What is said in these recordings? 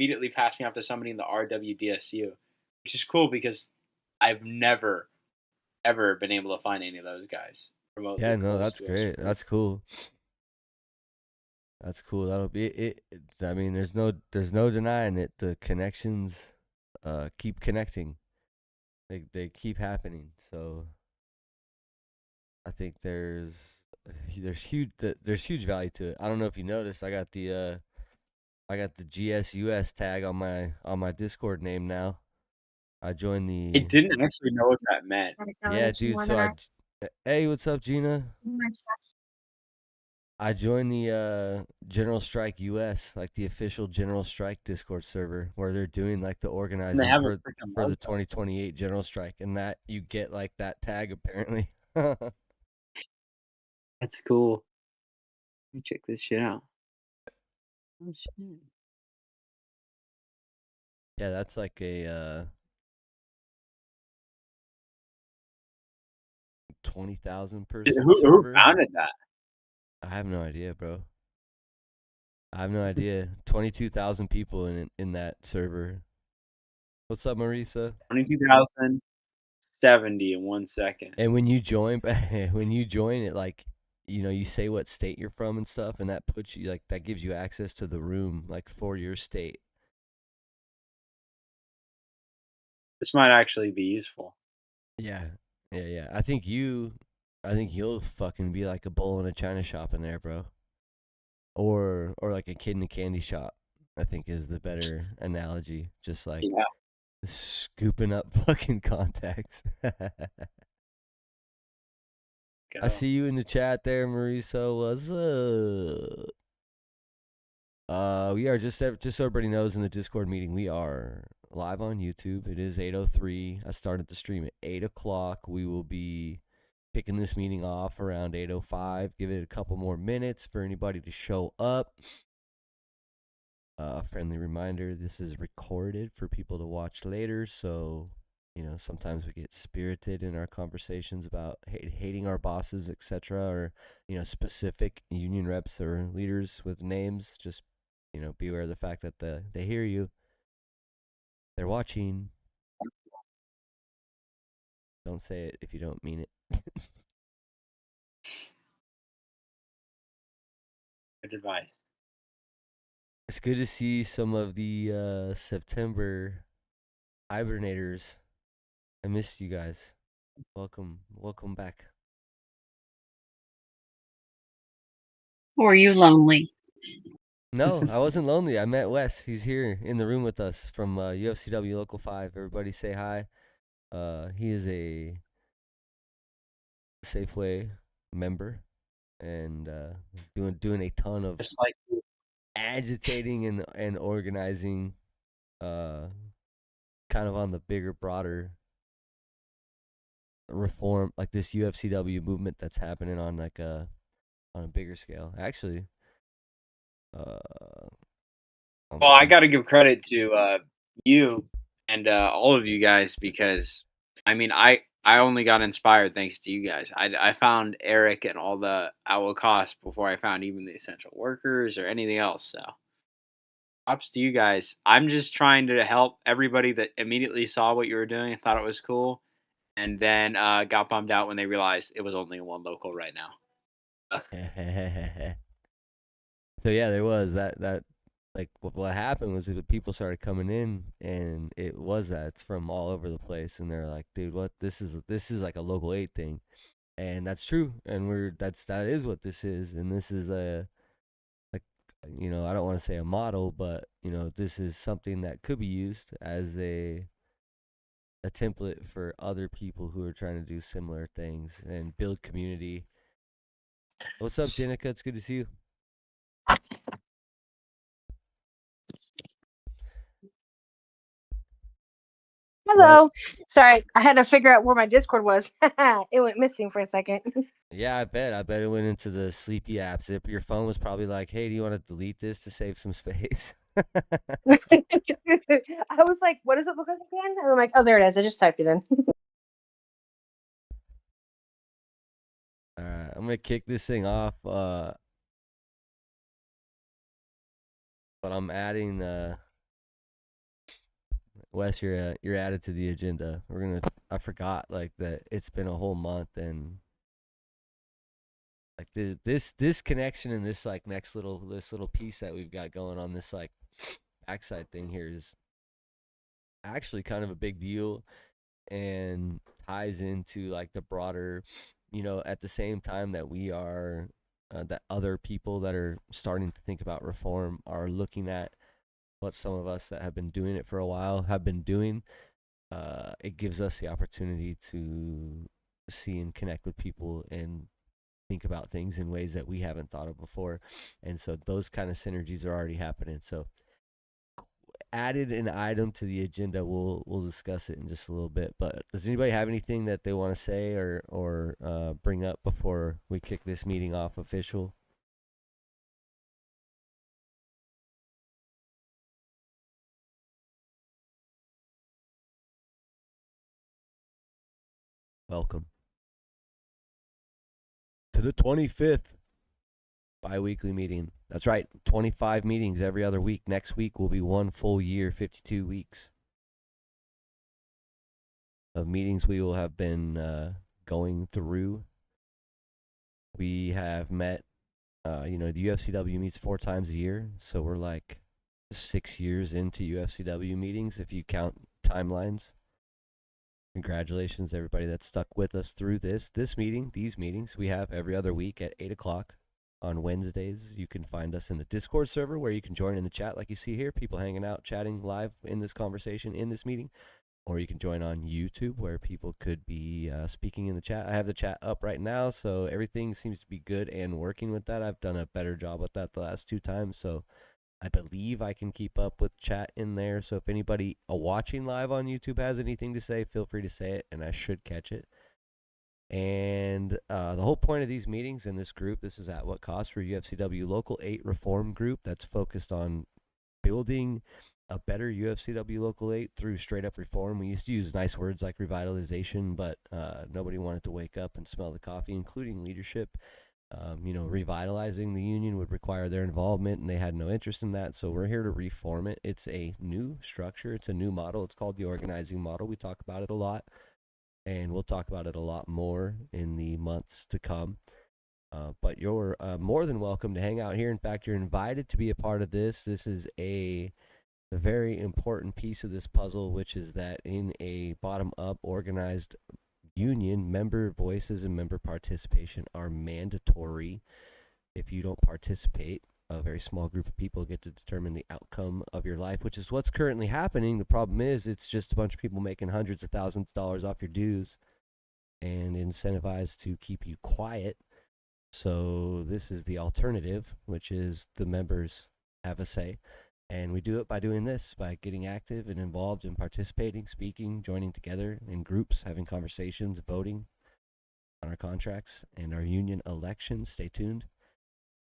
immediately passed me off to somebody in the RWDSU, which is cool because I've never ever been able to find any of those guys remotely Yeah, no, close that's to us. great. That's cool. That's cool. That'll be it. I mean, there's no denying it. The connections keep connecting. They keep happening. So I think there's huge value to it. I don't know if you noticed, I got the GSUS tag on my Discord name now. I joined I the didn't actually know what that meant. Yeah, dude. So hey, what's up, Gina? I joined the General Strike US, like the official General Strike Discord server, where they're doing like the And they organizing have a freaking for the logo. 2028 General Strike, and that you get like that tag apparently. That's cool. Let me check this shit out. Oh shit. Yeah, that's like a 20,000 person Who server. founded that? I have no idea, bro. I have no idea. 22,000 people in that server. What's up, Marisa? 22,070 in 1 second. And when you join, when you join it, like you say what state you're from and stuff, and that puts you like that gives you access to the room like for your state. This might actually be useful. Yeah, yeah. I think you'll fucking be like a bull in a china shop in there, bro. Or like a kid in a candy shop. I think is the better analogy. Just like Yeah. scooping up fucking contacts. I Go. see you in the chat there, Marisa. What's up? We are just so everybody knows in the Discord meeting, we are live on YouTube. It is 8:03. I started the stream at 8 o'clock. We will be kicking this meeting off around 8:05. Give it a couple more minutes for anybody to show up. Friendly reminder: this is recorded for people to watch later. So sometimes we get spirited in our conversations about hating our bosses, etc., or specific union reps or leaders with names. Just be aware of the fact that they hear you, they're watching. Don't say it if you don't mean it. Good advice. It's good to see some of the September hibernators. I missed you guys. Welcome back. Or are you lonely? No, I wasn't lonely. I met Wes. He's here in the room with us from UFCW Local 5. Everybody say hi. He is a Safeway member and doing a ton of Just like you. agitating and organizing, uh, kind of on the bigger, broader reform, like this UFCW movement that's happening on on a bigger scale. Actually, uh, Well, I got to give credit to you and all of you guys because I mean I only got inspired thanks to you guys. I found Eric and all the owl costs before I found even the essential workers or anything else. So props to you guys. I'm just trying to help everybody that immediately saw what you were doing and thought it was cool, and then got bummed out when they realized it was only in one local right now. So yeah, there was that like what happened was that people started coming in and it was that it's from all over the place and they're like, dude, what this is like a local 8 thing. And that's true. And that is what this is. And this is a like I don't want to say a model, but this is something that could be used as a template for other people who are trying to do similar things and build community. What's up, Jenica? It's good to see you. Hello. Sorry, I had to figure out where my Discord was. It went missing for a second. Yeah, I bet it went into the sleepy apps. Your phone was probably like, "Hey, do you want to delete this to save some space?" I was like, what does it look like again? And I'm like, oh, there it is. I just typed it in. All right, I'm gonna kick this thing off. But I'm adding Wes, you're added to the agenda. I forgot like that it's been a whole month, and like this connection and this like this little piece that we've got going on, this like backside thing here is actually kind of a big deal, and ties into like the broader, at the same time that we are, that other people that are starting to think about reform are looking at what some of us that have been doing it for a while have been doing. It gives us the opportunity to see and connect with people and think about things in ways that we haven't thought of before. And so those kind of synergies are already happening. So added an item to the agenda. We'll discuss it in just a little bit. But does anybody have anything that they want to say or bring up before we kick this meeting off official? Welcome to the 25th Biweekly meeting. That's right, 25 meetings every other week. Next week will be one full year, 52 weeks of meetings we will have been going through. We have met, the UFCW meets 4 times a year, so we're like 6 years into UFCW meetings if you count timelines. Congratulations, everybody that stuck with us through these meetings we have every other week at 8 o'clock on Wednesdays. You can find us in the Discord server where you can join in the chat like you see here, people hanging out, chatting live in this conversation, in this meeting. Or you can join on YouTube where people could be speaking in the chat. I have the chat up right now, so everything seems to be good and working with that. I've done a better job with that the last 2 times, so I believe I can keep up with chat in there. So if anybody watching live on YouTube has anything to say, feel free to say it, and I should catch it. And the whole point of these meetings in this group, this is At What Cost for UFCW Local 8 Reform Group that's focused on building a better UFCW Local 8 through straight up reform. We used to use nice words like revitalization, but nobody wanted to wake up and smell the coffee, including leadership. Revitalizing the union would require their involvement, and they had no interest in that. So we're here to reform it. It's a new structure. It's a new model. It's called the organizing model. We talk about it a lot, and we'll talk about it a lot more in the months to come. But you're more than welcome to hang out here. In fact, you're invited to be a part of this. This is a very important piece of this puzzle, which is that in a bottom-up organized union, member voices and member participation are mandatory. If you don't participate, a very small group of people get to determine the outcome of your life, which is what's currently happening. The problem is it's just a bunch of people making hundreds of thousands of dollars off your dues and incentivized to keep you quiet. So this is the alternative, which is the members have a say. And we do it by doing this, by getting active and involved and participating, speaking, joining together in groups, having conversations, voting on our contracts and our union elections. Stay tuned.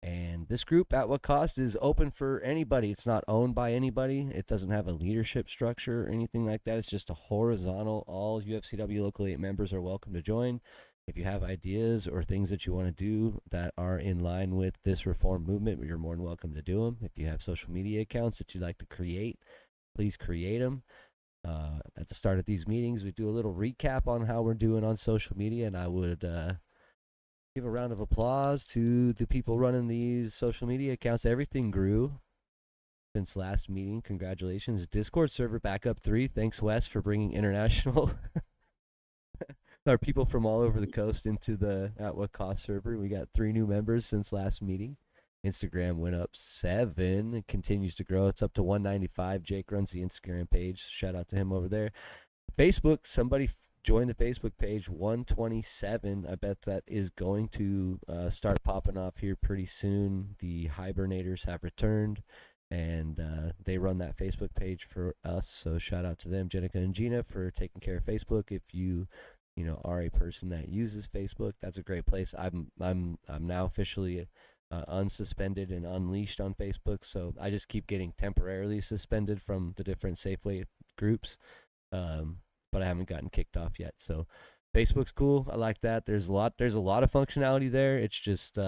And this group, At What Cost, is open for anybody. It's not owned by anybody. It doesn't have a leadership structure or anything like that. It's just a horizontal. All UFCW Local 8 members are welcome to join. If you have ideas or things that you want to do that are in line with this reform movement, you're more than welcome to do them. If you have social media accounts that you'd like to create, please create them. At the start of these meetings, we do a little recap on how we're doing on social media, and I would give a round of applause to the people running these social media accounts. Everything grew since last meeting. Congratulations. Discord server back up 3. Thanks, Wes, for bringing international our people from all over the coast into the At What Cost server. We got 3 new members since last meeting. Instagram went up 7. It continues to grow. It's up to 195. Jake runs the Instagram page. Shout out to him over there. Facebook, somebody joined the Facebook page, 127. I bet that is going to start popping off here pretty soon. The hibernators have returned, and they run that Facebook page for us. So shout out to them, Jenica and Gina, for taking care of Facebook. If you are a person that uses Facebook, that's a great place. I'm now officially unsuspended and unleashed on Facebook, so I just keep getting temporarily suspended from the different Safeway groups, but I haven't gotten kicked off yet. So Facebook's cool. I like that. There's a lot of functionality there. It's just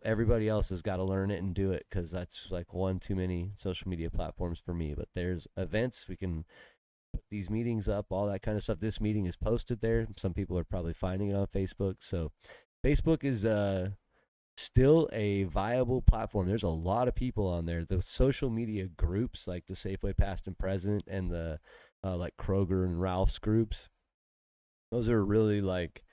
everybody else has got to learn it and do it, because that's like one too many social media platforms for me. But there's events, we can put these meetings up, all that kind of stuff. This meeting is posted there. Some people are probably finding it on Facebook. So Facebook is still a viable platform. There's a lot of people on there. The social media groups like the Safeway Past and Present and the like Kroger and Ralph's groups, those are really like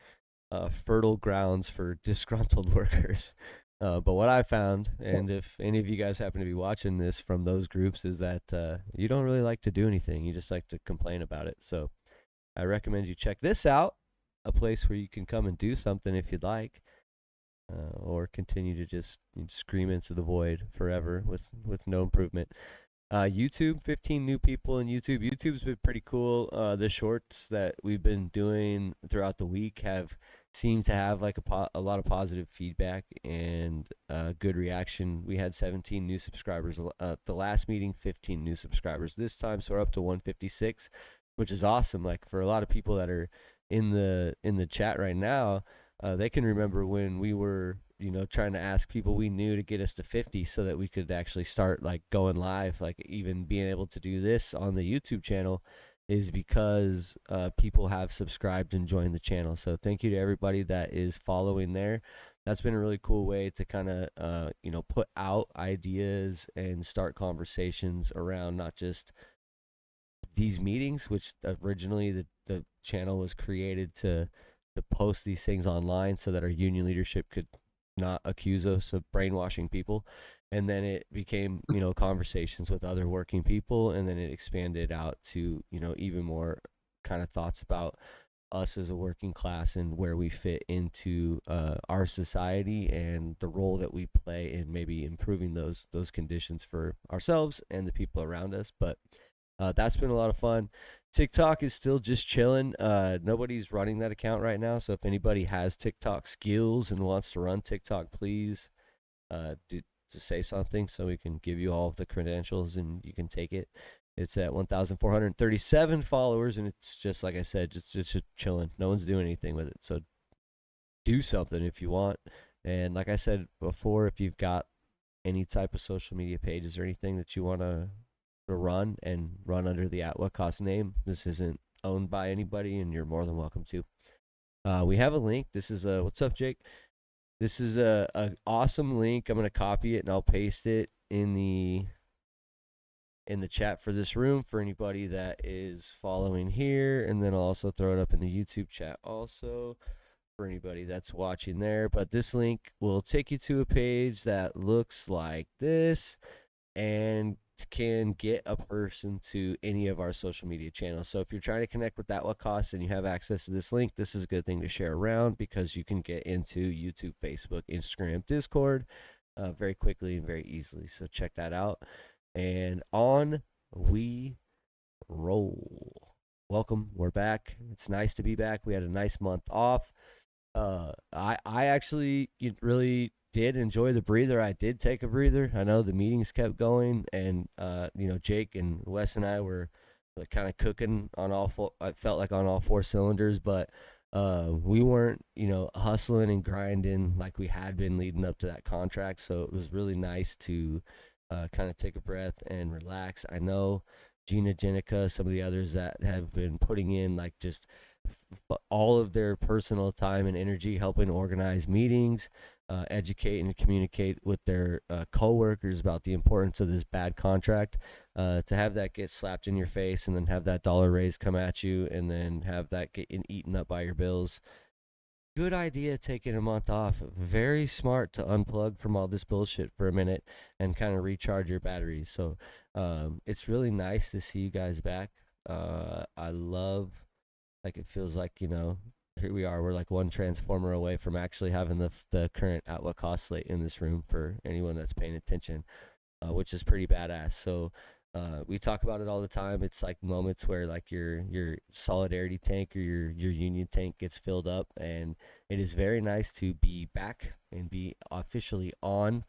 fertile grounds for disgruntled workers. But what I found, and if any of you guys happen to be watching this from those groups, is that you don't really like to do anything. You just like to complain about it. So I recommend you check this out, a place where you can come and do something if you'd like, or continue to just scream into the void forever with no improvement. YouTube, 15 new people in YouTube. YouTube's been pretty cool. The shorts that we've been doing throughout the week have seemed to have like a lot of positive feedback and good reaction. We had 17 new subscribers. The last meeting, 15 new subscribers this time, so we're up to 156, which is awesome. Like for a lot of people that are in the chat right now, they can remember when we were trying to ask people we knew to get us to 50 so that we could actually start like going live. Like even being able to do this on the YouTube channel is because people have subscribed and joined the channel. So thank you to everybody that is following there. That's been a really cool way to kind of put out ideas and start conversations around not just these meetings, which originally the channel was created to post these things online so that our union leadership could not accuse us of brainwashing people. And then it became conversations with other working people, and then it expanded out to even more kind of thoughts about us as a working class and where we fit into our society and the role that we play in maybe improving those conditions for ourselves and the people around us. But that's been a lot of fun. TikTok is still just chilling. Nobody's running that account right now, so if anybody has TikTok skills and wants to run TikTok, please to say something so we can give you all of the credentials and you can take it. It's at 1,437 followers, and it's just like I said, just chilling. No one's doing anything with it, so do something if you want. And like I said before, if you've got any type of social media pages or anything that you want to run under the At What Cost name, this isn't owned by anybody, and you're more than welcome to. We have a link. This is what's up, Jake? This is a awesome link. I'm gonna copy it and I'll paste it in the chat for this room for anybody that is following here, and then I'll also throw it up in the YouTube chat also for anybody that's watching there. But this link will take you to a page that looks like this and can get a person to any of our social media channels. So if you're trying to connect with That What Costs and you have access to this link, this is a good thing to share around, because you can get into YouTube, Facebook, Instagram, Discord very quickly and very easily. So check that out. And on we roll. Welcome. We're back. It's nice to be back. We had a nice month off. I actually really did enjoy the breather. I did take a breather. I know the meetings kept going, and Jake and Wes and I were kind of cooking on all four. I felt like on all four cylinders, but we weren't hustling and grinding like we had been leading up to that contract. So it was really nice to kind of take a breath and relax. I know Gina, Jenica, some of the others that have been putting in like just all of their personal time and energy helping organize meetings, educate and communicate with their co-workers about the importance of this bad contract. To have that get slapped in your face and then have that dollar raise come at you and then have that get eaten up by your bills. Good idea taking a month off. Very smart to unplug from all this bullshit for a minute and kind of recharge your batteries. So it's really nice to see you guys back. I love, like, it feels like, here we are. We're like one transformer away from actually having the current At What Cost slate in this room for anyone that's paying attention, which is pretty badass. So we talk about it all the time. It's like moments where like your solidarity tank or your union tank gets filled up, and it is very nice to be back and be officially on.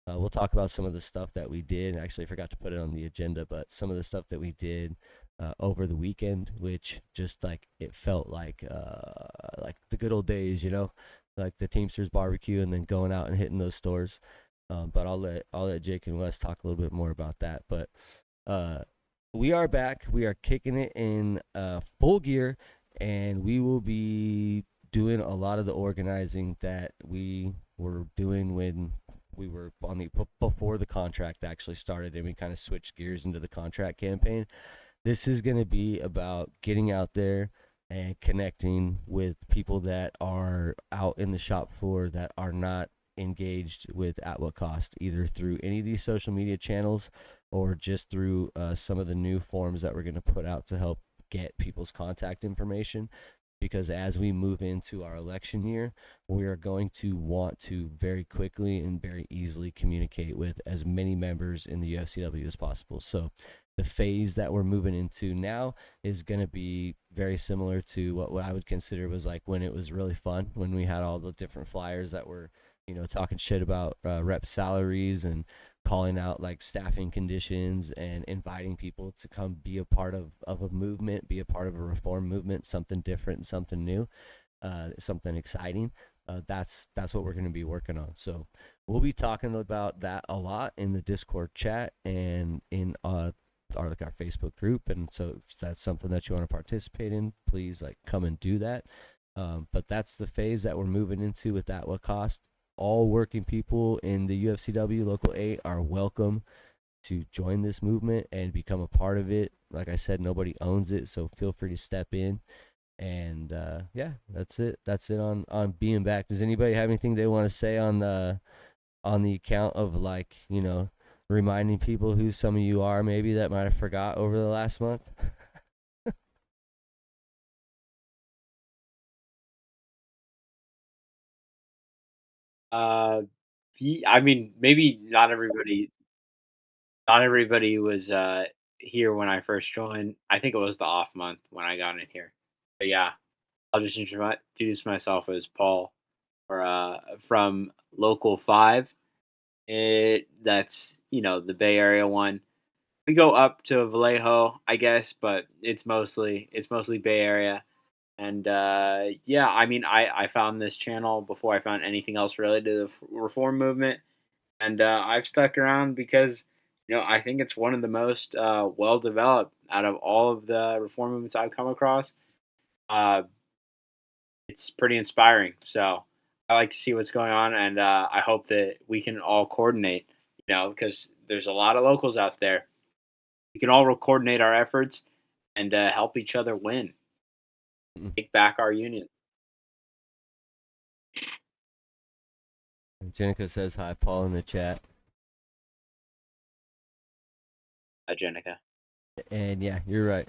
We'll talk about some of the stuff that we did. Actually, I forgot to put it on the agenda, but some of the stuff that we did over the weekend, which just like it felt like the good old days, like the Teamsters barbecue, and then going out and hitting those stores. But I'll let Jake and Wes talk a little bit more about that. But we are back. We are kicking it in full gear, and we will be doing a lot of the organizing that we were doing when we were on the before the contract actually started, and we kind of switched gears into the contract campaign. This is going to be about getting out there and connecting with people that are out in the shop floor that are not engaged with At What Cost, either through any of these social media channels or just through some of the new forms that we're going to put out to help get people's contact information. Because as we move into our election year, we are going to want to very quickly and very easily communicate with as many members in the UFCW as possible. So the phase that we're moving into now is going to be very similar to what I would consider was like when it was really fun, when we had all the different flyers that were, talking shit about rep salaries and calling out like staffing conditions and inviting people to come be a part of a movement, be a part of a reform movement, something different, something new, something exciting. That's what we're going to be working on. So we'll be talking about that a lot in the Discord chat and in our Facebook group. And so if that's something that you want to participate in, please come and do that. But that's the phase that we're moving into with At What Cost. All working people in the UFCW Local 8 are welcome to join this movement and become a part of it. Like I said, nobody owns it, so feel free to step in. And yeah, that's it. That's it on being back. Does anybody have anything they want to say on the account of reminding people who some of you are maybe that might have forgot over the last month? I mean, maybe not everybody was here when I first joined. I think it was the off month when I got in here. But yeah, I'll just introduce myself as Paul, or from Local 5. That's the Bay Area one. We go up to Vallejo, I guess, but it's mostly Bay Area. And yeah, I mean, I found this channel before I found anything else related to the reform movement, and I've stuck around because I think it's one of the most well developed out of all of the reform movements I've come across. It's pretty inspiring, so I like to see what's going on, and I hope that we can all coordinate. Because there's a lot of locals out there. We can all coordinate our efforts and help each other win. Take back our union. Jenica says hi, Paul, in the chat. Hi, Jenica. And yeah, you're right.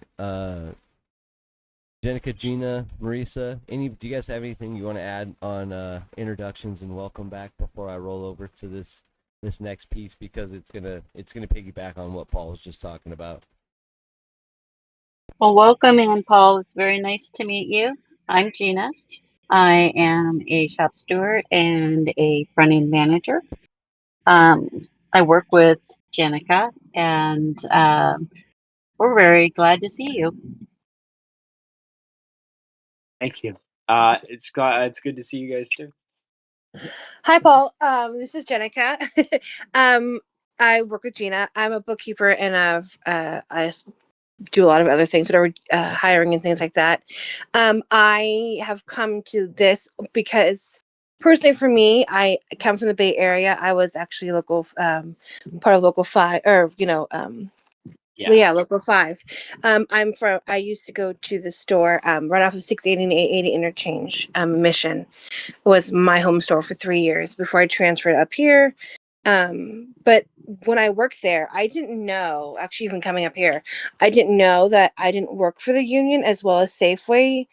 Jenica, Gina, Marisa, do you guys have anything you want to add on introductions and welcome back before I roll over to this next piece, because it's gonna piggyback on what Paul was just talking about? Well, welcome in, Paul. It's very nice to meet you. I'm Gina. I am a shop steward and a front-end manager. I work with Jenica, and we're very glad to see you. Thank you. It's good to see you guys too. Hi, Paul. This is Jenica. I work with Gina. I'm a bookkeeper, and I do a lot of other things, whatever, hiring and things like that. I have come to this because personally for me, I come from the Bay Area. I was actually local, part of Local 5, or, yeah, Local 5. I used to go to the store right off of 680 and 880 interchange. Mission was my home store for 3 years before I transferred up here. But when I worked there, I didn't know, actually even coming up here, I didn't know that I didn't work for the union as well as Safeway,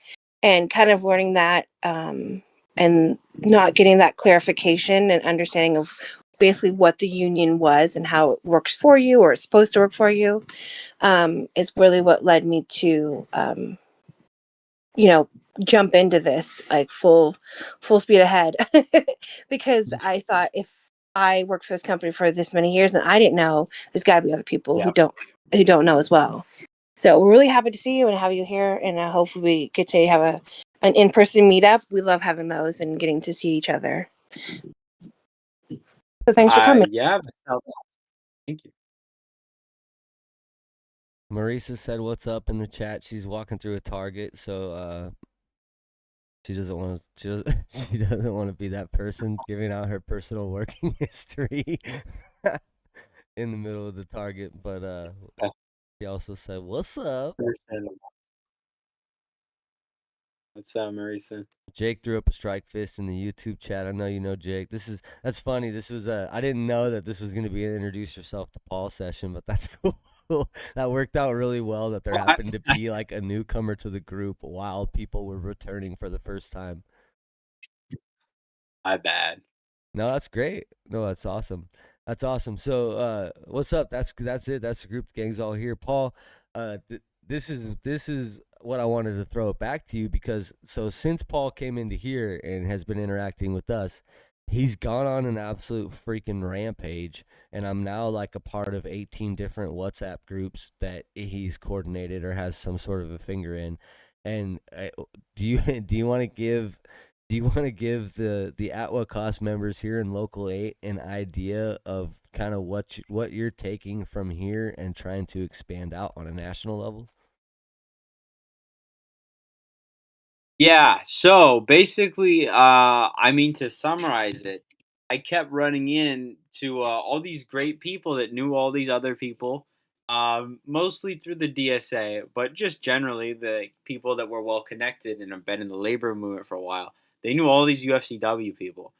and kind of learning that and not getting that clarification and understanding of basically what the union was and how it works for you, or it's supposed to work for you, is really what led me to jump into this like full speed ahead. Because I thought, if I worked for this company for this many years and I didn't know, there's got to be other people who don't know as well. So we're really happy to see you and have you here, and hopefully we get to have an in-person meetup, we love having those and getting to see each other. So thanks for coming. Yeah, thank you. Marisa said, "What's up?" in the chat. She's walking through a Target, so she doesn't want to. She doesn't want to be that person giving out her personal working history in the middle of the Target. But she also said, "What's up?" What's up, Marisa? Jake threw up a strike fist in the YouTube chat. I know you know Jake. That's funny. This was I didn't know that this was going to be an introduce yourself to Paul session, but that's cool. That worked out really well. That there happened to be like a newcomer to the group while people were returning for the first time. My bad. No, that's great. No, that's awesome. That's awesome. So, what's up? That's it. That's the group. The gang's all here. Paul, this is what I wanted to throw it back to you because since Paul came into here and has been interacting with us, he's gone on an absolute freaking rampage, and I'm now like a part of 18 different WhatsApp groups that he's coordinated or has some sort of a finger in. And do you want to give? Do you want to give the At What Cost members here in Local 8 an idea of kind of what you're taking from here and trying to expand out on a national level? Yeah, so basically, I mean, to summarize it, I kept running into all these great people that knew all these other people, mostly through the DSA, but just generally the people that were well connected and have been in the labor movement for a while. They knew all these UFCW people.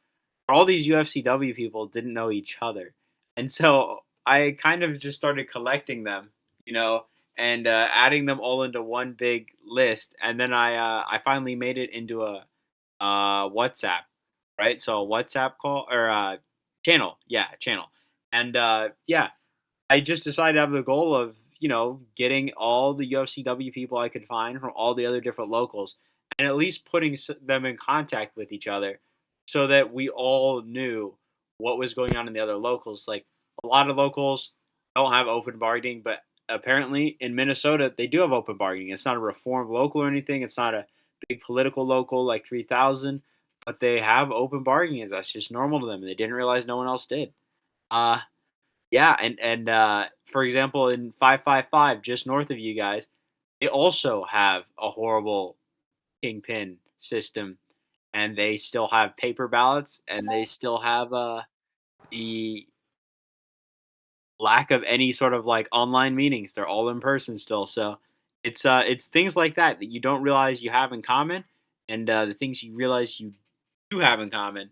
All these UFCW people didn't know each other. And so I kind of just started collecting them, you know, and adding them all into one big list. And then I finally made it into a WhatsApp, right? So a WhatsApp call or channel, yeah, channel. And yeah, I just decided to have the goal of, getting all the UFCW people I could find from all the other different locals and at least putting them in contact with each other so that we all knew what was going on in the other locals. Like a lot of locals don't have open bargaining, but apparently in Minnesota they do have open bargaining. It's not a reformed local or anything. It's not a big political local like 3000, but they have open bargaining. That's just normal to them. And they didn't realize no one else did. Yeah, and for example, in 555, just north of you guys, they also have a horrible kingpin system, and they still have paper ballots, and they still have the lack of any sort of like online meetings. They're all in person still. So it's things like that that you don't realize you have in common, and the things you realize you do have in common,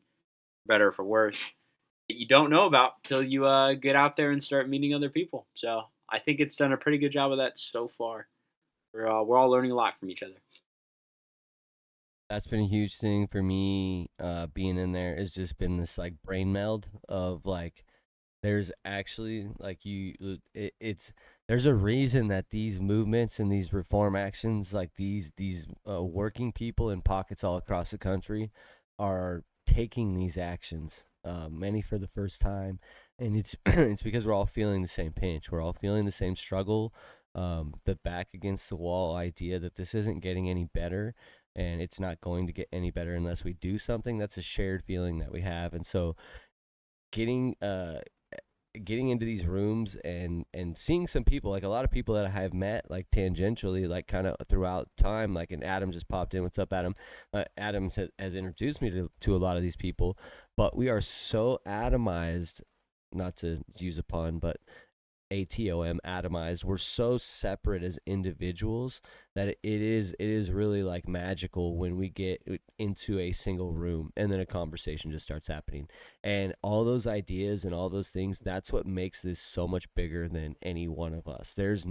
better or for worse, that you don't know about till you get out there and start meeting other people. So I think it's done a pretty good job of that so far. We're all learning a lot from each other. That's been a huge thing for me. Being in there has just been this like brain meld of like, there's actually like there's a reason that these movements and these reform actions, like these working people in pockets all across the country, are taking these actions. Many for the first time, and it's it's because we're all feeling the same pinch. We're all feeling the same struggle. The back against the wall idea that this isn't getting any better, and it's not going to get any better unless we do something. That's a shared feeling that we have, and so getting getting into these rooms and seeing some people, like a lot of people that I have met like tangentially, like kind of throughout time, like, and Adam just popped in. What's up, Adam? Adam has introduced me to a lot of these people, but we are so atomized, not to use a pun, but ATOM, atomized. We're so separate as individuals that it is really like magical when we get into a single room and then a conversation just starts happening, and all those ideas and all those things, that's what makes this so much bigger than any one of us. There's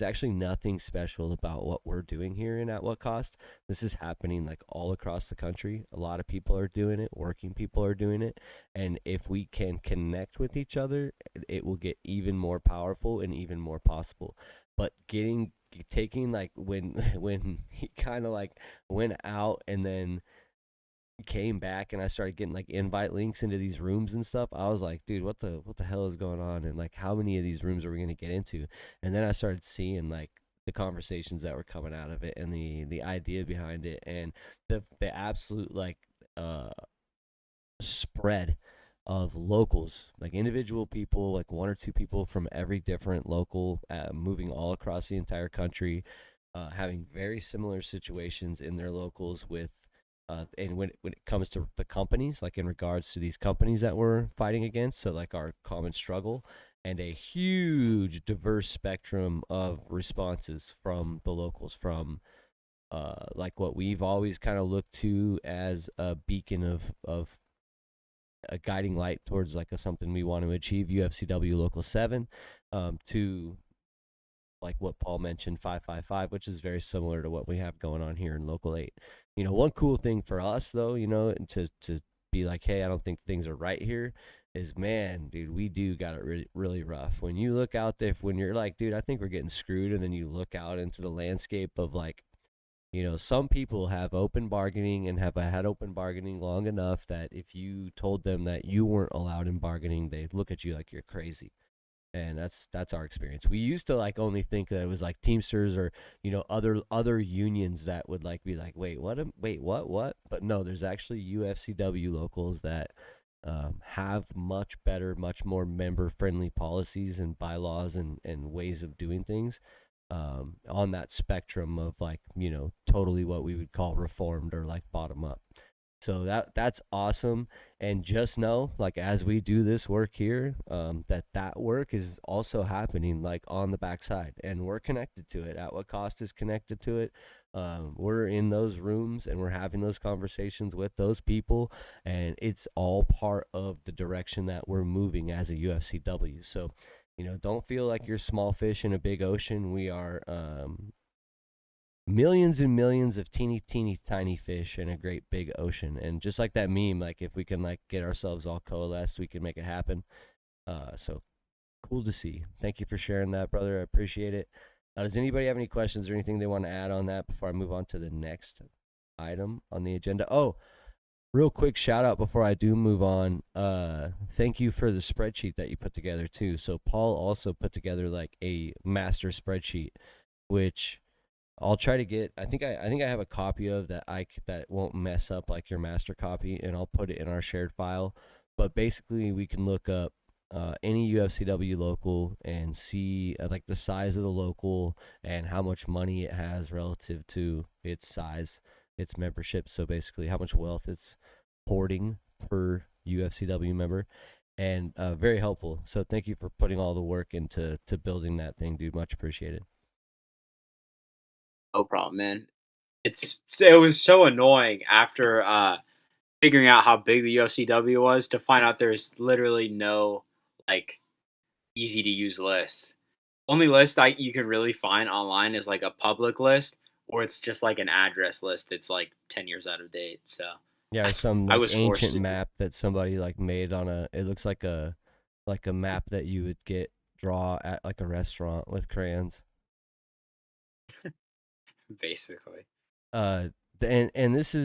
actually nothing special about what we're doing here in At What Cost. This is happening like all across the country. A lot of people are doing it, working people are doing it, and if we can connect with each other, it will get even more powerful and even more possible. But taking like when he kind of like went out and then came back and I started getting like invite links into these rooms and stuff, I was like, dude, what the hell is going on? And like, how many of these rooms are we going to get into? And then I started seeing like the conversations that were coming out of it and the idea behind it and the absolute like spread of locals, like individual people, like one or two people from every different local, moving all across the entire country, having very similar situations in their locals with, and when it comes to the companies, like in regards to these companies that we're fighting against, so like our common struggle, and a huge diverse spectrum of responses from the locals, from like what we've always kind of looked to as a beacon of a guiding light towards like something we want to achieve, UFCW Local 7, to like what Paul mentioned, 555, which is very similar to what we have going on here in Local 8. One cool thing for us though, and to be like, hey, I don't think things are right here, is, man, dude, we do got it really, really rough. When you look out there, when you're like, dude, I think we're getting screwed, and then you look out into the landscape of like, some people have open bargaining and have had open bargaining long enough that if you told them that you weren't allowed in bargaining, they'd look at you like you're crazy. And that's our experience. We used to like only think that it was like Teamsters or other unions that would like be like, wait, what? But no, there's actually UFCW locals that have much better, much more member friendly policies and bylaws and ways of doing things, on that spectrum of like, totally what we would call reformed or like bottom up. So that's awesome. And just know, like, as we do this work here, that work is also happening like on the backside, and we're connected to it. At What Cost is connected to it. We're in those rooms and we're having those conversations with those people, and it's all part of the direction that we're moving as a UFCW. So, don't feel like you're small fish in a big ocean. We are millions and millions of teeny tiny fish in a great big ocean. And just like that meme, like if we can like get ourselves all coalesced, we can make it happen. So cool to see. Thank you for sharing that, brother. I appreciate it. Does anybody have any questions or anything they want to add on that before I move on to the next item on the agenda? Oh, real quick shout out before I do move on. Thank you for the spreadsheet that you put together too. So Paul also put together like a master spreadsheet, which I'll try to get. I think I have a copy of that that won't mess up like your master copy, and I'll put it in our shared file. But basically, we can look up any UFCW local and see like the size of the local and how much money it has relative to its size, its membership. So basically, how much wealth it's hoarding per UFCW member, and very helpful. So thank you for putting all the work into building that thing, dude. Much appreciated. No problem, man. It was so annoying after figuring out how big the UFCW was to find out there's literally no like easy to use list. Only list you can really find online is like a public list, or it's just like an address list that's like 10 years out of date. So yeah, or some I like was forced ancient to map that somebody like made on it looks like a map that you would draw at like a restaurant with crayons. basically. And this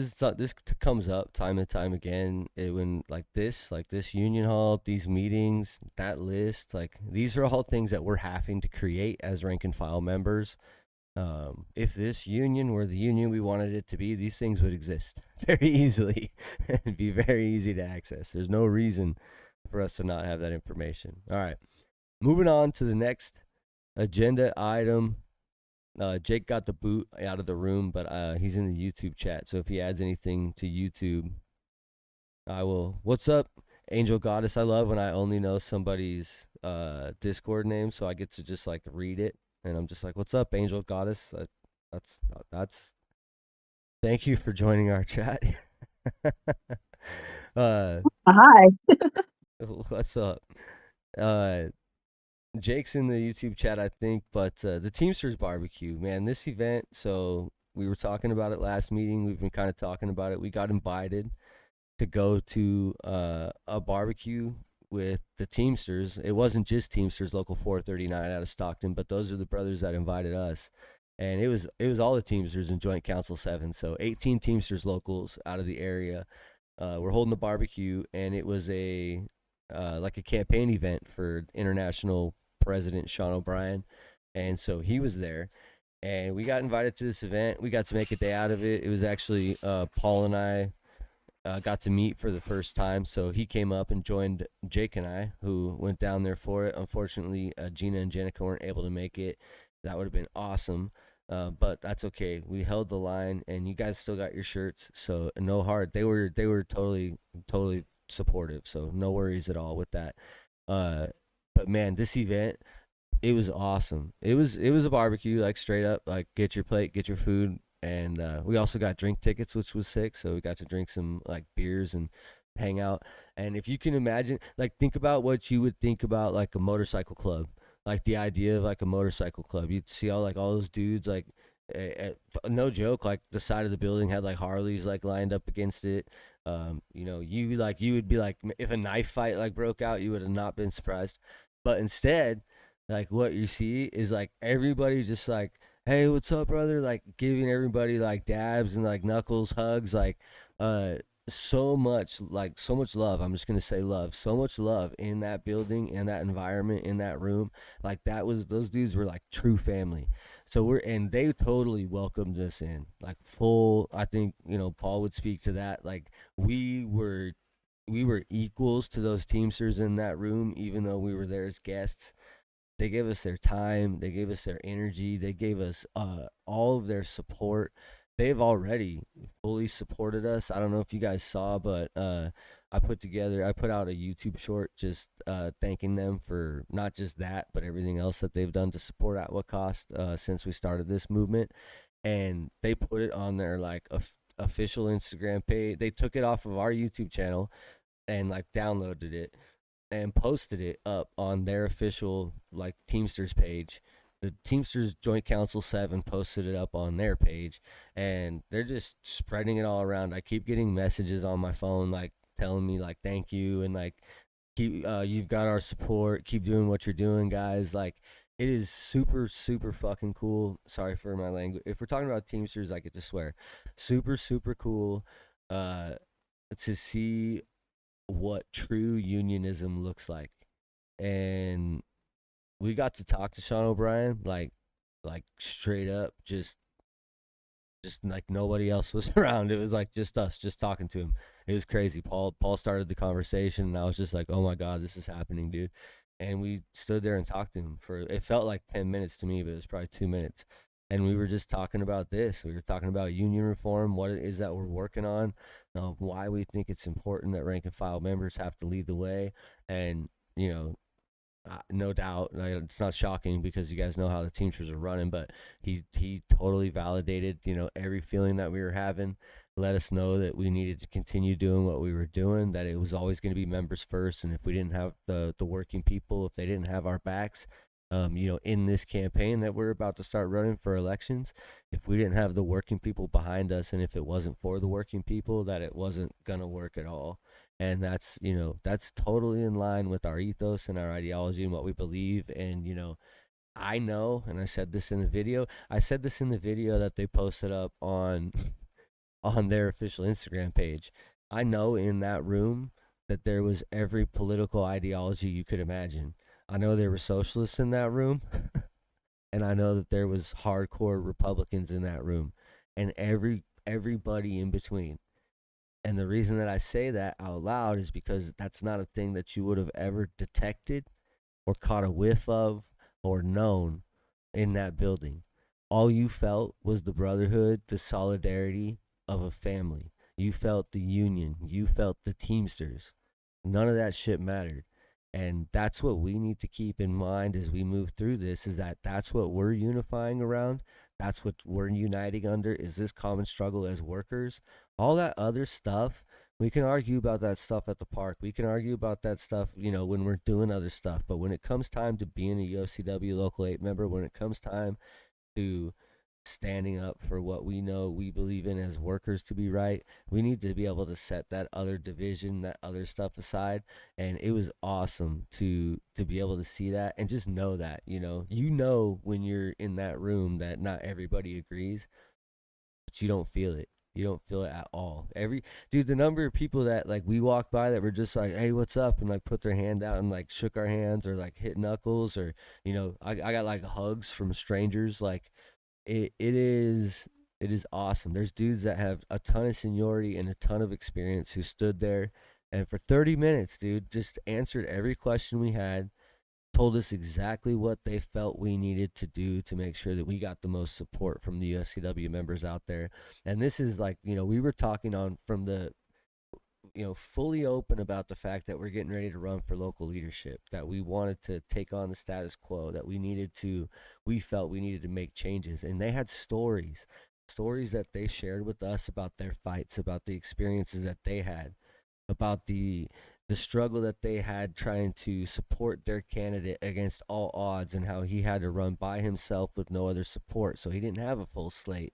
comes up time and time again, when like this union hall, these meetings, that list, like these are all things that we're having to create as rank and file members. If this union were the union we wanted it to be, these things would exist very easily and be very easy to access. There's no reason for us to not have that information. All right, moving on to the next agenda item. Jake got the boot out of the room, but he's in the YouTube chat. So if he adds anything to YouTube, I will. What's up, Angel Goddess? I love when I only know somebody's Discord name, so I get to just like read it, and I'm just like, "What's up, Angel Goddess?" That's. Thank you for joining our chat. Hi. What's up? Jake's in the YouTube chat, I think, but the Teamsters barbecue, man, this event. So we were talking about it last meeting. We've been kind of talking about it. We got invited to go to a barbecue with the Teamsters. It wasn't just Teamsters Local 439 out of Stockton, but those are the brothers that invited us. And it was all the Teamsters in Joint Council 7. So 18 Teamsters locals out of the area. We're holding a barbecue, and it was like a campaign event for International President Sean O'Brien, and so he was there, and we got invited to this event. We got to make a day out of it. It was actually Paul and I got to meet for the first time. So he came up and joined Jake and I, who went down there for it. Unfortunately, Gina and Jenica weren't able to make it. That would have been awesome. But that's okay. We held the line, and you guys still got your shirts. So no hard. They were totally supportive. So no worries at all with that. But man, this event, it was awesome. It was a barbecue, like straight up, like get your plate, get your food, and we also got drink tickets, which was sick. So we got to drink some like beers and hang out. And if you can imagine, like think about what you would think about like a motorcycle club, like the idea of like a motorcycle club. You'd see all those dudes like. No joke, like the side of the building had like Harleys like lined up against it. You would be like, if a knife fight like broke out, you would have not been surprised. But instead, like what you see is like everybody just like, hey, what's up, brother? Like giving everybody like dabs and like knuckles, hugs, uh so much love. I'm just gonna say love. So much love in that building, in that environment, in that room. Like those dudes were like true family. So and they totally welcomed us in. Like full, I think, Paul would speak to that. Like we were we were equals to those Teamsters in that room, even though we were there as guests. They gave us their time, they gave us their energy, they gave us all of their support. They've already fully supported us. I don't know if you guys saw, but I put out a YouTube short just thanking them for not just that, but everything else that they've done to support At What Cost since we started this movement. And they put it on their like official Instagram page. They took it off of our YouTube channel and like downloaded it and posted it up on their official like Teamsters page. The Teamsters Joint Council 7 posted it up on their page, and they're just spreading it all around. I keep getting messages on my phone like telling me like thank you and like keep you've got our support. Keep doing what you're doing, guys. Like it is super super fucking cool. Sorry for my language. If we're talking about Teamsters, I get to swear. Super super cool uh to see what true unionism looks like. And we got to talk to Sean O'Brien like straight up, just like nobody else was around. It was like just us, just talking to him. It was crazy. Paul started the conversation, and I was just like, "Oh my god, this is happening, dude." And we stood there and talked to him for, it felt like 10 minutes to me, but it was probably 2 minutes. And we were just talking about this. We were talking about union reform, what it is that we're working on, why we think it's important that rank and file members have to lead the way. And, no doubt, like, it's not shocking because you guys know how the Teamsters are running, but he totally validated, every feeling that we were having, let us know that we needed to continue doing what we were doing, that it was always going to be members first, and if we didn't have the working people, if they didn't have our backs, in this campaign that we're about to start running for elections, if we didn't have the working people behind us, and if it wasn't for the working people, that it wasn't gonna work at all. And that's totally in line with our ethos and our ideology and what we believe. And I know, and I said this in the video that they posted up on on their official Instagram page. I know in that room that there was every political ideology you could imagine. I know there were socialists in that room, and I know that there was hardcore Republicans in that room, and everybody in between. And the reason that I say that out loud is because that's not a thing that you would have ever detected or caught a whiff of or known in that building. All you felt was the brotherhood, the solidarity of a family. You felt the union. You felt the Teamsters. None of that shit mattered. And that's what we need to keep in mind as we move through this, is that that's what we're unifying around. That's what we're uniting under, is this common struggle as workers. All that other stuff, we can argue about that stuff at the park. We can argue about that stuff, when we're doing other stuff. But when it comes time to being a UFCW Local 8 member, when it comes time to standing up for what we know we believe in as workers to be right, we need to be able to set that other division, that other stuff aside. And it was awesome to be able to see that and just know that, when you're in that room that not everybody agrees, but you don't feel it. You don't feel it at all. The number of people that like we walked by that were just like, "Hey, what's up?" and like put their hand out and like shook our hands or like hit knuckles, or I got like hugs from strangers like it is awesome. There's dudes that have a ton of seniority and a ton of experience who stood there and for 30 minutes, dude, just answered every question we had, told us exactly what they felt we needed to do to make sure that we got the most support from the USCW members out there. And this is like, we were talking on from the fully open about the fact that we're getting ready to run for local leadership, that we wanted to take on the status quo, that we felt we needed to make changes. And they had stories that they shared with us about their fights, about the experiences that they had, about the struggle that they had trying to support their candidate against all odds, and how he had to run by himself with no other support, so he didn't have a full slate.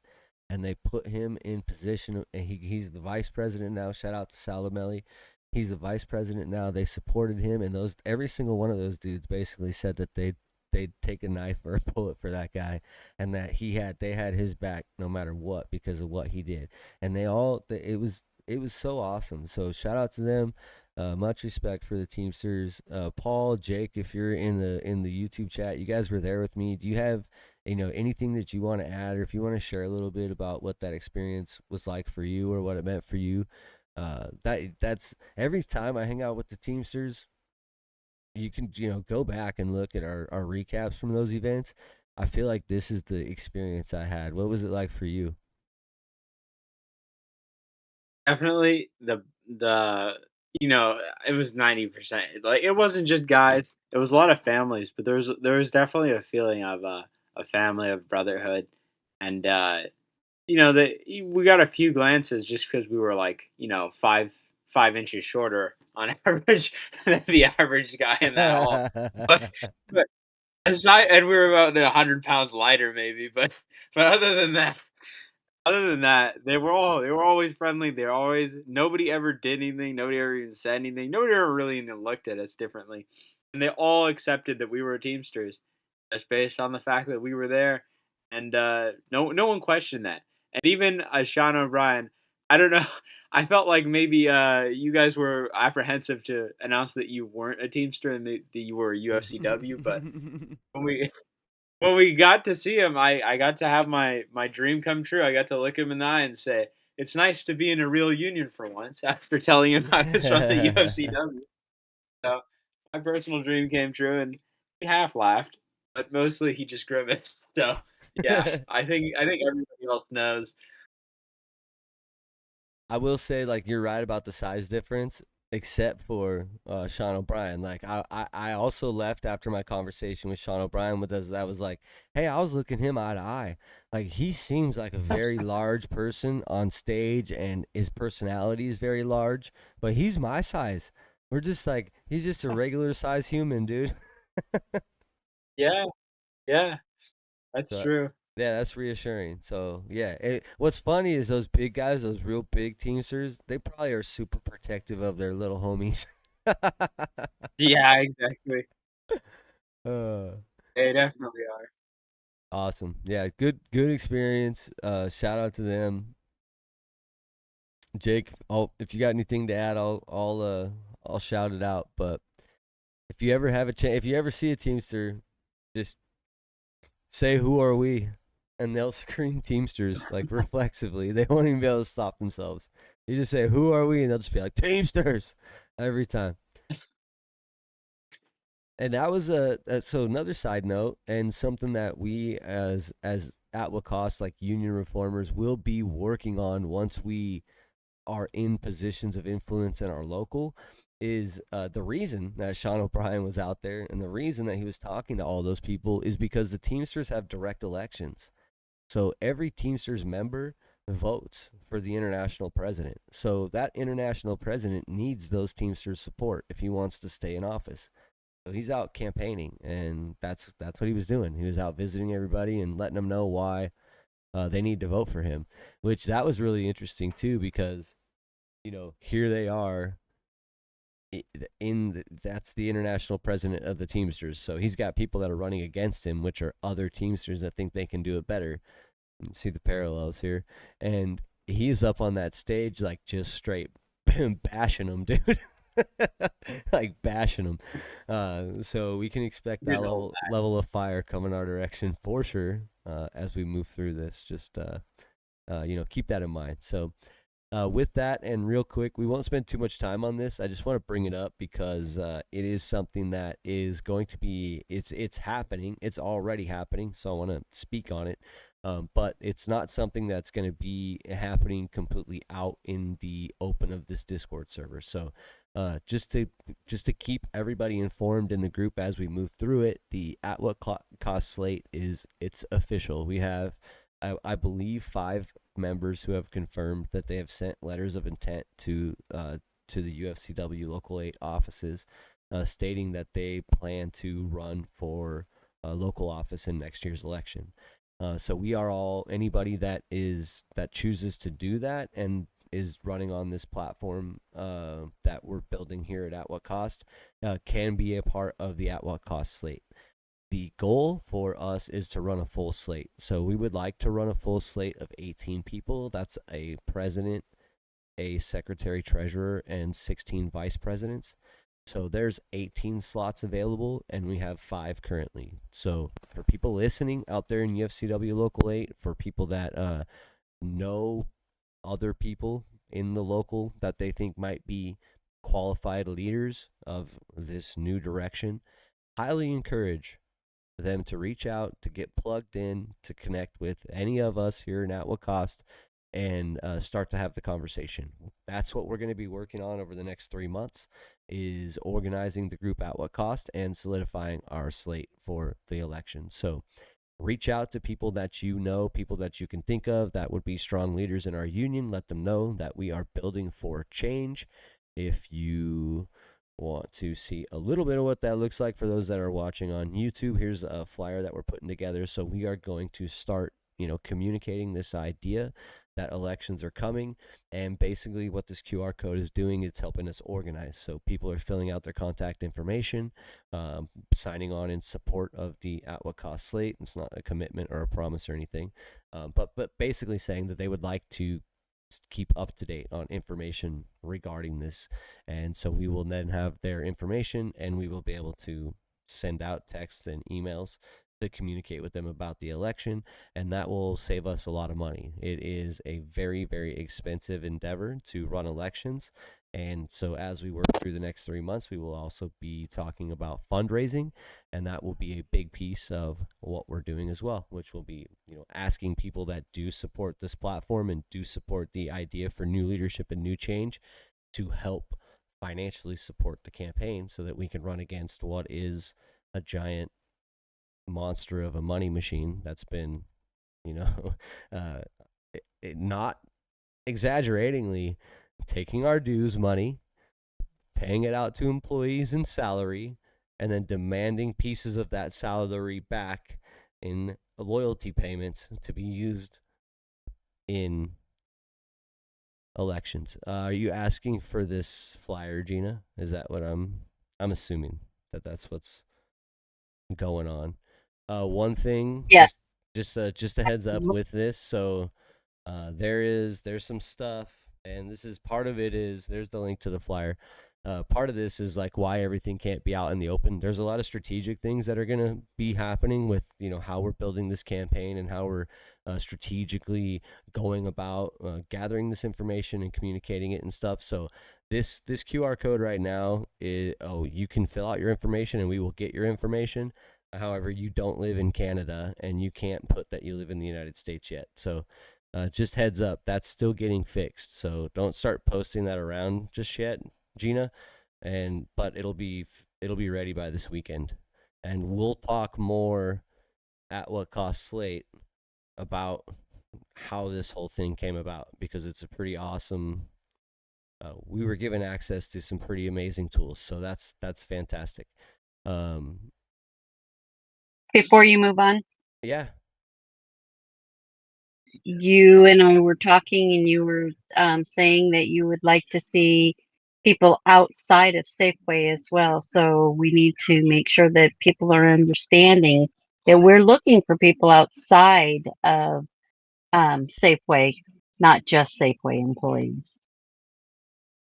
And they put him in position, and he's the vice president now. Shout out to Salamelli. He's the vice president now. They supported him, and every single one of those dudes basically said that they'd take a knife or a bullet for that guy, and that they had his back no matter what because of what he did. And it was so awesome. So shout out to them. Much respect for the Teamsters. Paul, Jake, if you're in the YouTube chat, you guys were there with me. Do you have anything that you want to add, or if you want to share a little bit about what that experience was like for you or what it meant for you? That's every time I hang out with the Teamsters, you can go back and look at our recaps from those events. I feel like this is the experience I had. What was it like for you? Definitely the it was 90%. Like, it wasn't just guys, it was a lot of families, but there was definitely a feeling of a family, of brotherhood. And we got a few glances just because we were like 5 inches shorter on average than the average guy in that hall. But aside, and we were about 100 pounds lighter maybe, but other than that, they were always friendly. Nobody ever did anything. Nobody ever even said anything. Nobody ever really even looked at us differently, and they all accepted that we were Teamsters, just based on the fact that we were there, and no one questioned that. And even Sean O'Brien, I don't know. I felt like maybe you guys were apprehensive to announce that you weren't a Teamster and that you were a UFCW, but when we got to see him, I got to have my dream come true. I got to look him in the eye and say, "It's nice to be in a real union for once," after telling him I was from the UFCW. So my personal dream came true, and he half laughed, but mostly he just grimaced. So yeah, I think everybody else knows. I will say, like, you're right about the size difference, except for Sean O'Brien. Like, I also left after my conversation with Sean O'Brien with us. I was like, hey, I was looking him eye to eye. Like, he seems like a very large person on stage, and his personality is very large, but he's my size. We're just like, he's just a regular size human, dude. Yeah, yeah, that's So, true. yeah, that's reassuring. So yeah, what's funny is those big guys, those real big Teamsters, they probably are super protective of their little homies. Yeah, exactly. uh, They definitely are. awesome. Yeah, good experience. Shout out to them. Jake, if you got anything to add, I'll shout it out. But if you ever have a chance, if you ever see a Teamster, just say, "Who are we?" And they'll scream Teamsters like reflexively. They won't even be able to stop themselves. You just say, "Who are we?" And they'll just be like, "Teamsters," every time. And that was so another side note, and something that we as at Wacost, like union reformers, will be working on once we are in positions of influence in our local, is the reason that Sean O'Brien was out there, and the reason that he was talking to all those people is because the Teamsters have direct elections. So every Teamsters member votes for the international president. So that international president needs those Teamsters support if he wants to stay in office. So he's out campaigning, and that's what he was doing. He was out visiting everybody and letting them know why they need to vote for him. Which that was really interesting too, because here they are that's the international president of the Teamsters. So he's got people that are running against him, which are other Teamsters that think they can do it better. You see the parallels here. And he's up on that stage, like, just straight bashing them, dude. like bashing them. So we can expect that level of fire coming our direction for sure as we move through this. Just keep that in mind. So with that, and real quick, we won't spend too much time on this. I just want to bring it up because it is something that is going to be it's happening. It's already happening. So I want to speak on it. But it's not something that's going to be happening completely out in the open of this Discord server. So just to keep everybody informed in the group as we move through it, the At What Cost slate it's official. We have I believe 5 members who have confirmed that they have sent letters of intent to the UFCW Local 8 offices, stating that they plan to run for a local office in next year's election. So we are all anybody that chooses to do that and is running on this platform that we're building here at What Cost can be a part of the At What Cost slate. The goal for us is to run a full slate. So we would like to run a full slate of 18 people. That's a president, a secretary treasurer, and 16 vice presidents. So there's 18 slots available, and we have 5 currently. So for people listening out there in UFCW Local 8, for people that know other people in the local that they think might be qualified leaders of this new direction, highly encourage them to reach out, to get plugged in, to connect with any of us here in At What Cost, and start to have the conversation. That's what we're going to be working on over the next 3 months, is organizing the group At What Cost and solidifying our slate for the election. So reach out to people that you know, people that you can think of that would be strong leaders in our union. Let them know that we are building for change. If you want to see a little bit of what that looks like for those that are watching on YouTube, here's a flyer that we're putting together. So we are going to start, communicating this idea that elections are coming, and basically what this QR code is doing is helping us organize. So people are filling out their contact information, signing on in support of the At What Cost slate. It's not a commitment or a promise or anything, but basically saying that they would like to keep up to date on information regarding this. And so we will then have their information, and we will be able to send out texts and emails to communicate with them about the election, and that will save us a lot of money. It is a very, very expensive endeavor to run elections, and so as we work through the next 3 months, we will also be talking about fundraising, and that will be a big piece of what we're doing as well, which will be, asking people that do support this platform and do support the idea for new leadership and new change to help financially support the campaign so that we can run against what is a giant monster of a money machine that's been, not exaggeratingly taking our dues money, paying it out to employees in salary, and then demanding pieces of that salary back in loyalty payments to be used in elections. Are you asking for this flyer, Gina? Is that what I'm assuming that's what's going on? One thing, Yes. just a heads up with this. So there's some stuff, and this is part of it. There's the link to the flyer. Part of this is like why everything can't be out in the open. There's a lot of strategic things that are going to be happening with, how we're building this campaign and how we're strategically going about gathering this information and communicating it and stuff. So this QR code right now is, you can fill out your information and we will get your information. However, you don't live in Canada and you can't put that you live in the United States yet. So just heads up, that's still getting fixed. So don't start posting that around just yet, Gina. But it'll be ready by this weekend. And we'll talk more At What Cost slate about how this whole thing came about, because it's a pretty awesome. We were given access to some pretty amazing tools, so that's fantastic. Before you move on, Yeah. you and I were talking, and you were saying that you would like to see people outside of Safeway as well. So we need to make sure that people are understanding that we're looking for people outside of Safeway, not just Safeway employees.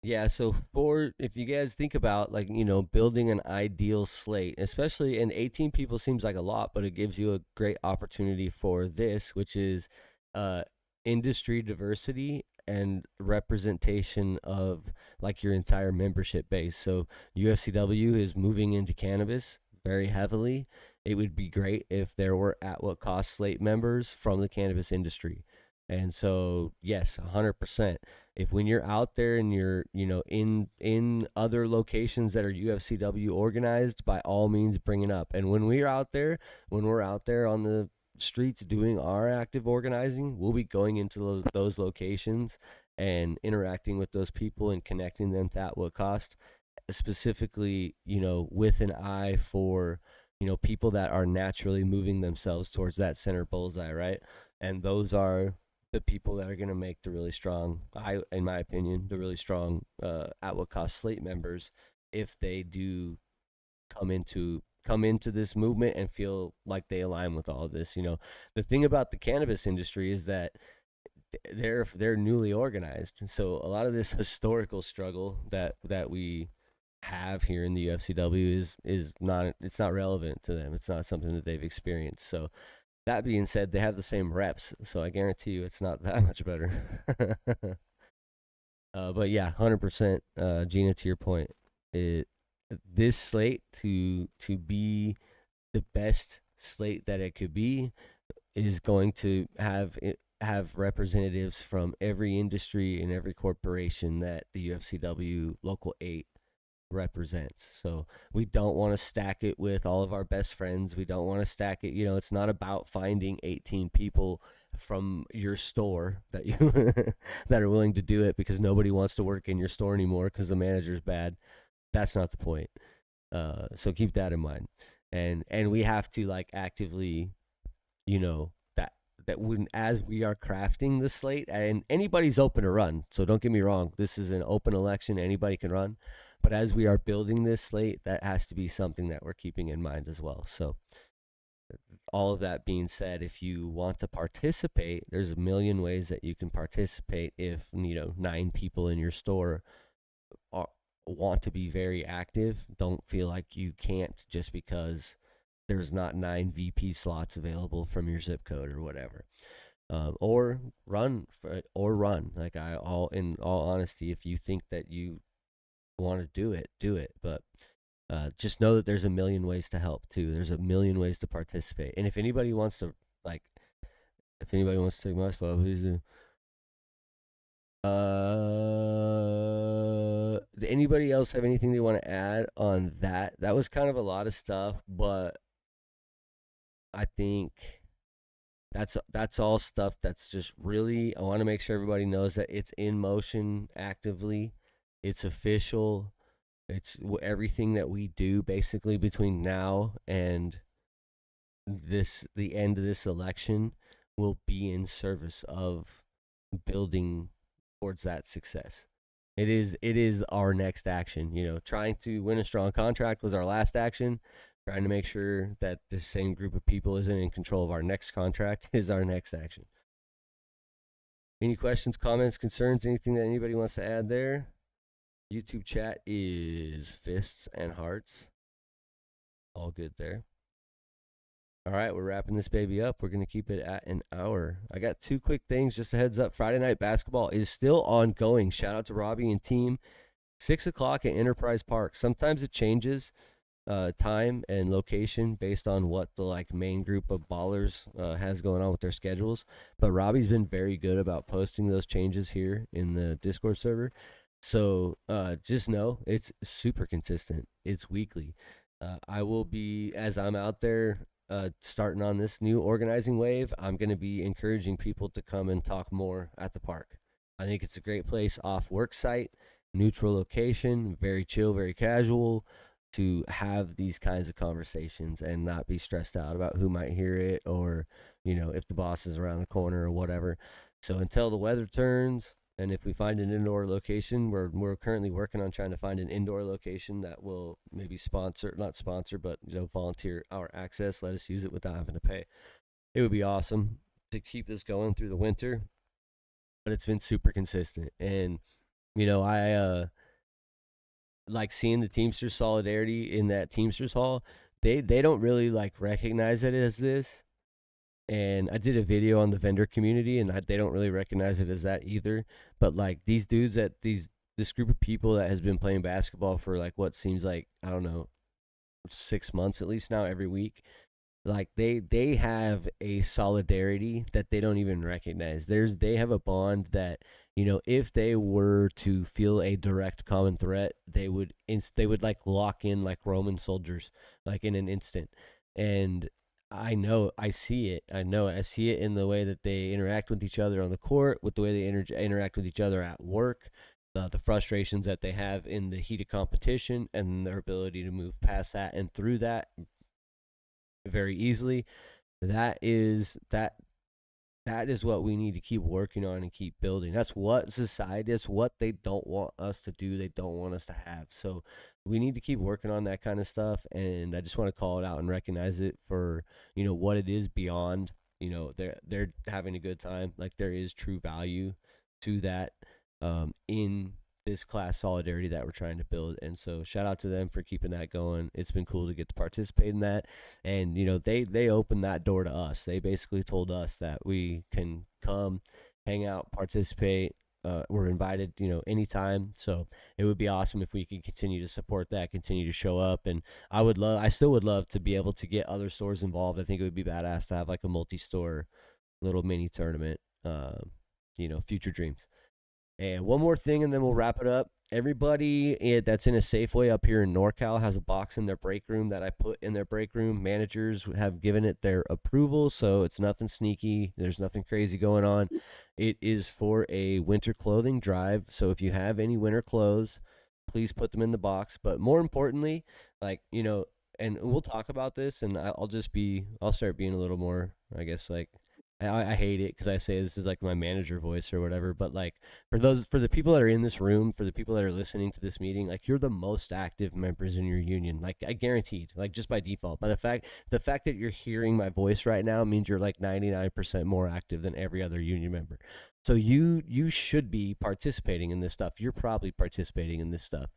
Yeah, so for if you guys think about like, building an ideal slate, especially and 18 people seems like a lot, but it gives you a great opportunity for this, which is uh industry diversity and representation of like your entire membership base. So UFCW is moving into cannabis very heavily. It would be great if there were at what cost slate members from the cannabis industry. And so, yes, 100%, if when you're out there and you're in other locations that are UFCW organized, by all means bring it up. And when we're out there on the streets doing our active organizing, we'll be going into those locations and interacting with those people and connecting them to at what cost, specifically, with an eye for people that are naturally moving themselves towards that center bullseye, right? And those are the people that are going to make the really strong, in my opinion, the really strong at what cost slate members, if they do come into this movement and feel like they align with all of this. The thing about the cannabis industry is that they're newly organized, so a lot of this historical struggle that we have here in the UFCW is not, it's not relevant to them. It's not something that they've experienced. So that being said, they have the same reps, so I guarantee you it's not that much better. But yeah, 100%, Gina, to your point, it this slate to be the best slate that it could be is going to have representatives from every industry and every corporation that the UFCW Local 8 represents. So we don't want to stack it with all of our best friends. We don't want to stack it, it's not about finding 18 people from your store that you that are willing to do it because nobody wants to work in your store anymore because the manager's bad. That's not the point. So keep that in mind. And we have to like actively, that when as we are crafting the slate, and anybody's open to run, so don't get me wrong, this is an open election, anybody can run, but as we are building this slate, that has to be something that we're keeping in mind as well. So all of that being said, if you want to participate, there's a million ways that you can participate. If 9 people in your store are, want to be very active, don't feel like you can't just because there's not 9 VP slots available from your zip code or whatever. Or run like in all honesty, if you think that you want to do it, but just know that there's a million ways to help too. There's a million ways to participate. And if anybody wants to take my spot, please do. Anybody else have anything they want to add on that? That was kind of a lot of stuff, but I think that's all stuff that's just really, I want to make sure everybody knows that it's in motion actively. It's official. It's everything that we do basically between now and the end of this election will be in service of building towards that success. It is our next action. Trying to win a strong contract was our last action. Trying to make sure that the same group of people isn't in control of our next contract is our next action. Any questions, comments, concerns, anything that anybody wants to add there? YouTube chat is fists and hearts. All good there. All right, we're wrapping this baby up. We're going to keep it at an hour. I got 2 quick things, just a heads up. Friday night basketball is still ongoing. Shout out to Robbie and team. 6 o'clock at Enterprise Park. Sometimes it changes time and location based on what the main group of ballers has going on with their schedules. But Robbie's been very good about posting those changes here in the Discord server. So just know it's super consistent. It's weekly. I will be, as I'm out there starting on this new organizing wave, I'm going to be encouraging people to come and talk more at the park. I think it's a great place off work site, neutral location, very chill, very casual, to have these kinds of conversations and not be stressed out about who might hear it or, if the boss is around the corner or whatever. So until the weather turns, and if we find an indoor location, we're currently working on trying to find an indoor location that will maybe not sponsor, but volunteer our access, let us use it without having to pay. It would be awesome to keep this going through the winter, but it's been super consistent. And I like seeing the Teamsters solidarity in that Teamsters hall. They don't really like recognize it as this. And I did a video on the vendor community, and they don't really recognize it as that either. But like these dudes this group of people that has been playing basketball for like what seems like, I don't know, 6 months at least now, every week, like they have a solidarity that they don't even recognize. They have a bond that, if they were to feel a direct common threat, they would like lock in like Roman soldiers, like in an instant. And I see it. I see it in the way that they interact with each other on the court, with the way they interact with each other at work, the frustrations that they have in the heat of competition, and their ability to move past that and through that very easily. That is what we need to keep working on and keep building. That's what society is, what they don't want us to do, they don't want us to have. So we need to keep working on that kind of stuff, and I just want to call it out and recognize it for, what it is beyond, they're having a good time. Like there is true value to that, in this class solidarity that we're trying to build. And so shout out to them for keeping that going. It's been cool to get to participate in that. And they opened that door to us. They basically told us that we can come, hang out, participate. We're invited, anytime. So it would be awesome if we could continue to support that, continue to show up. And I still would love to be able to get other stores involved. I think it would be badass to have like a multi-store little mini tournament. Future dreams. And one more thing, and then we'll wrap it up. Everybody that's in a Safeway up here in NorCal has a box in their break room that I put in their break room. Managers have given it their approval, so it's nothing sneaky. There's nothing crazy going on. It is for a winter clothing drive. So if you have any winter clothes, please put them in the box. But more importantly, and we'll talk about this, and I'll start being a little more, I guess, like, I hate it because I say this is like my manager voice or whatever, but like for the people that are in this room, for the people that are listening to this meeting, like you're the most active members in your union. Like I guaranteed, like just by default. But the fact that you're hearing my voice right now means you're like 99% more active than every other union member. So you should be participating in this stuff. You're probably participating in this stuff.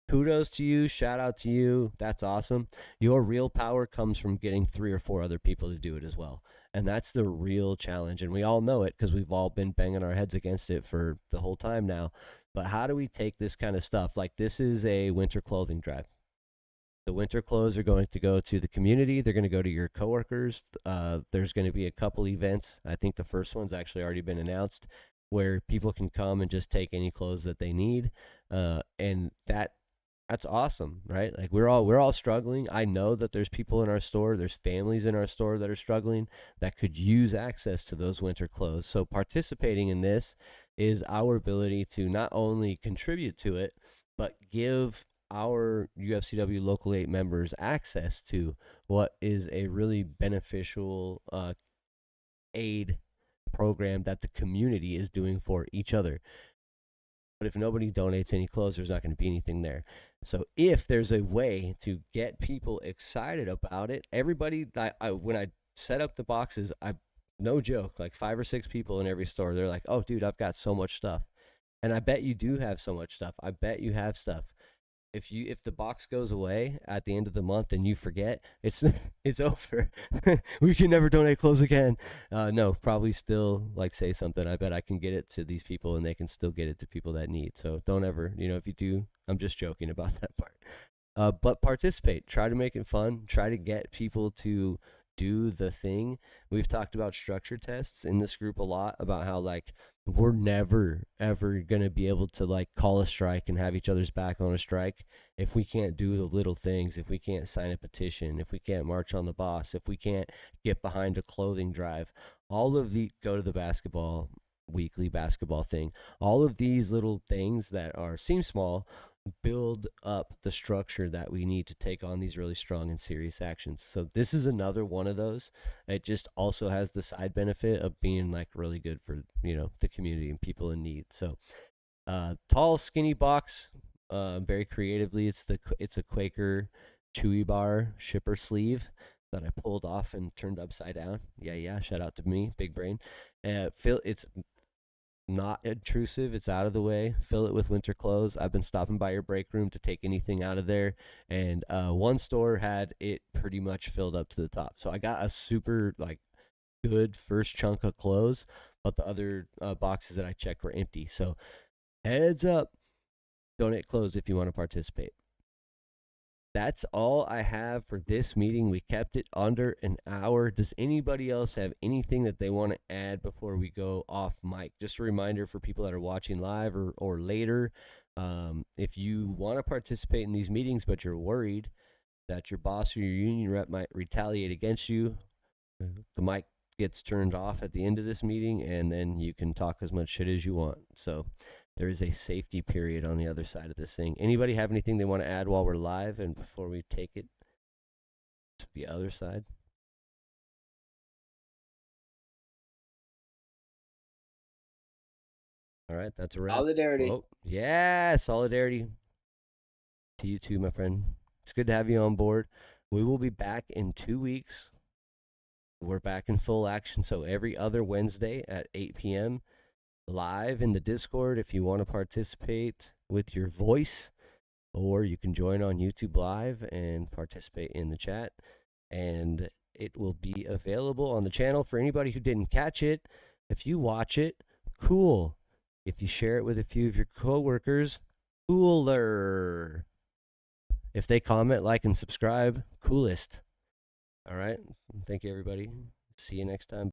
Kudos to you, shout out to you. That's awesome. Your real power comes from getting 3 or 4 other people to do it as well. And that's the real challenge. And we all know it because we've all been banging our heads against it for the whole time now. But how do we take this kind of stuff? Like this is a winter clothing drive. The winter clothes are going to go to the community. They're going to go to your coworkers. There's going to be a couple events. I think the first one's actually already been announced, where people can come and just take any clothes that they need. And that's awesome, right? Like we're all struggling. I know that there's people in our store, there's families in our store that are struggling that could use access to those winter clothes. So participating in this is our ability to not only contribute to it, but give our UFCW Local 8 members access to what is a really beneficial aid program that the community is doing for each other. But if nobody donates any clothes, there's not going to be anything there. So if there's a way to get people excited about it, everybody, when I set up the boxes, no joke, like 5 or 6 people in every store, they're like, oh, dude, I've got so much stuff. And I bet you do have so much stuff. I bet you have stuff. If the box goes away at the end of the month and you forget, it's over. We can never donate clothes again. No, probably still like say something. I bet I can get it to these people and they can still get it to people that need. So don't ever, if you do, I'm just joking about that part. But participate. Try to make it fun. Try to get people to do the thing. We've talked about structure tests in this group a lot, about how like we're never ever gonna be able to like call a strike and have each other's back on a strike if we can't do the little things, if we can't sign a petition, if we can't march on the boss, if we can't get behind a clothing drive. All of the go to the weekly basketball thing, all of these little things that seem small build up the structure that we need to take on these really strong and serious actions. So this is another one of those. It just also has the side benefit of being like really good for the community and people in need. So tall skinny box, very creatively, it's a Quaker Chewy Bar shipper sleeve that I pulled off and turned upside down. Yeah, shout out to me, big brain. It's not intrusive. It's out of the way. Fill it with winter clothes. I've been stopping by your break room to take anything out of there, and one store had it pretty much filled up to the top. So I got a super like good first chunk of clothes, but the other boxes that I checked were empty. So heads up, donate clothes if you want to participate. That's all I have for this meeting. We kept it under an hour. Does anybody else have anything that they want to add before we go off mic? Just a reminder for people that are watching live or later, if you want to participate in these meetings but you're worried that your boss or your union rep might retaliate against you, the mic gets turned off at the end of this meeting, and then you can talk as much shit as you want. So there is a safety period on the other side of this thing. Anybody have anything they want to add while we're live and before we take it to the other side? All right, that's a wrap. Solidarity. Oh, yeah, solidarity to you too, my friend. It's good to have you on board. We will be back in 2 weeks. We're back in full action. So every other Wednesday at 8 p.m. live in the Discord if you want to participate with your voice, or you can join on YouTube Live and participate in the chat. And it will be available on the channel for anybody who didn't catch it. If you watch it, cool. If you share it with a few of your coworkers, cooler. If they comment, like, and subscribe, coolest. All right. Thank you, everybody. See you next time.